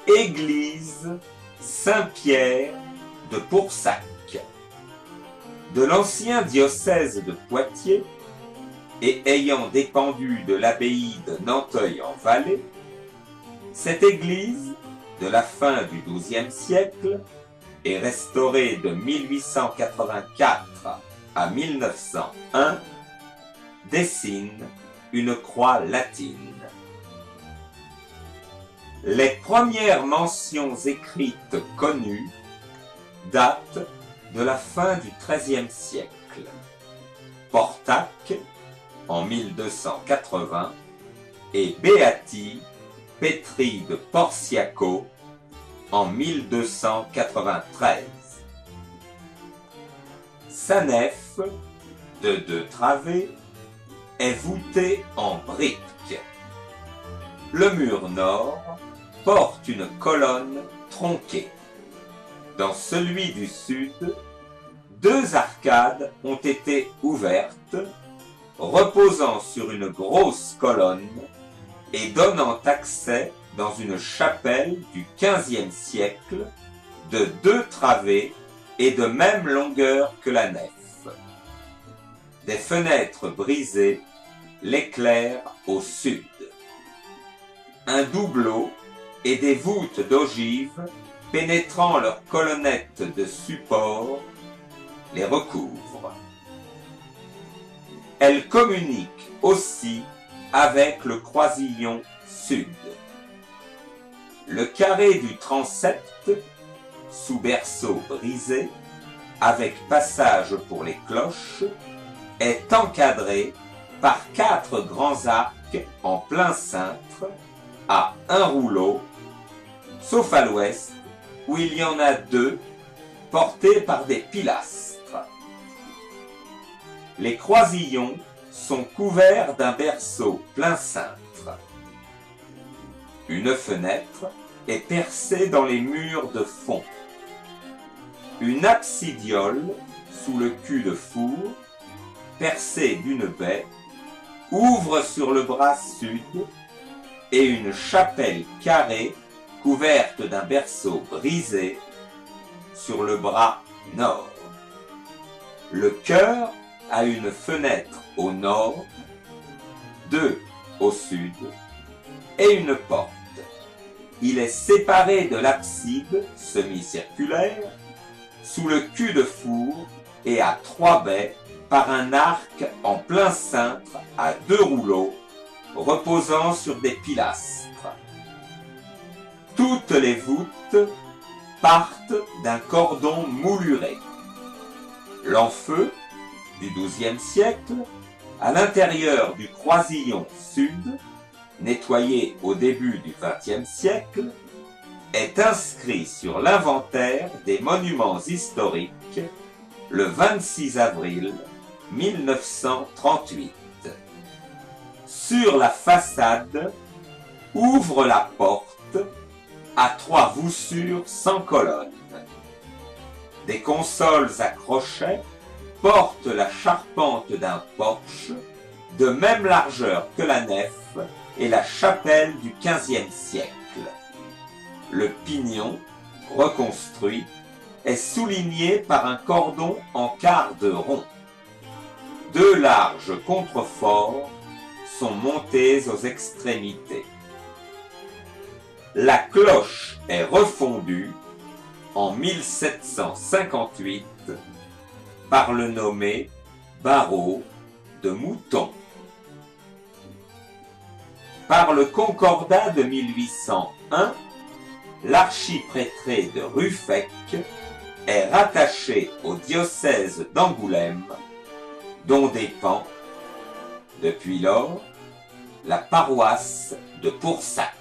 Église Saint-Pierre de Poursac. De l'ancien diocèse de Poitiers et ayant dépendu de l'abbaye de Nanteuil-en-Vallée, cette église, de la fin du XIIe siècle et restaurée de 1884 à 1901, dessine une croix latine. Les premières mentions écrites connues datent de la fin du XIIIe siècle. Portac en 1280 et Beati Petri de Porciaco en 1293. Sa nef, de 2 travées, est voûtée en briques. Le mur nord porte une colonne tronquée. Dans celui du sud, 2 arcades ont été ouvertes, reposant sur une grosse colonne et donnant accès dans une chapelle du XVe siècle de 2 travées et de même longueur que la nef. Des fenêtres brisées l'éclairent au sud. Un doubleau et des voûtes d'ogives pénétrant leurs colonnettes de support les recouvrent. Elles communiquent aussi avec le croisillon sud. Le carré du transept, sous berceau brisé, avec passage pour les cloches, est encadré par 4 grands arcs en plein cintre à 1 rouleau, sauf à l'ouest où il y en a 2 portés par des pilastres. Les croisillons sont couverts d'un berceau plein cintre. Une fenêtre est percée dans les murs de fond. Une absidiole sous le cul de four, percée d'une baie, ouvre sur le bras sud et une chapelle carrée couverte d'un berceau brisé sur le bras nord. Le chœur a une fenêtre au nord, 2 au sud et une porte. Il est séparé de l'abside semi-circulaire sous le cul de four et à 3 baies par un arc en plein cintre à 2 rouleaux reposant sur des pilastres. Toutes les voûtes partent d'un cordon mouluré. L'enfeu du XIIe siècle, à l'intérieur du croisillon sud, nettoyé au début du XXe siècle, est inscrit sur l'inventaire des monuments historiques le 26 avril 1938. Sur la façade ouvre la porte à 3 voussures sans colonne. Des consoles à crochets portent la charpente d'un porche de même largeur que la nef et la chapelle du XVe siècle. Le pignon, reconstruit, est souligné par un cordon en quart de rond. 2 larges contreforts sont montés aux extrémités. La cloche est refondue en 1758 par le nommé Barreau de Mouton. Par le Concordat de 1801, l'archiprêtré de Ruffec est rattaché au diocèse d'Angoulême, dont dépend, depuis lors, la paroisse de Poursac.